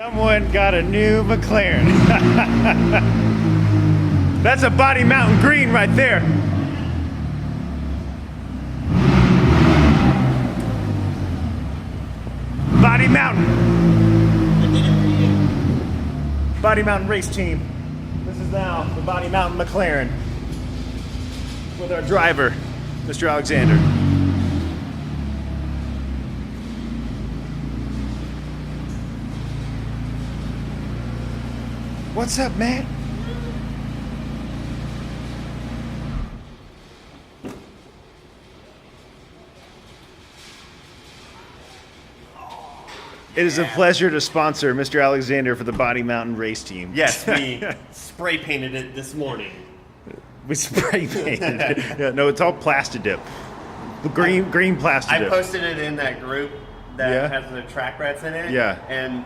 Someone got a new McLaren. That's a Body Mountain green right there. Body Mountain. Body Mountain race team. This is now the Body Mountain McLaren with our driver, Mr. Alexander. What's up, man? It is a pleasure to sponsor Mr. Alexander for the Body Mountain race team. Yes, we spray painted it this morning. We spray painted it. Yeah, no, it's all Plastidip. Green Plastidip. I posted it in that group that Yeah. has the track rats in it. Yeah. And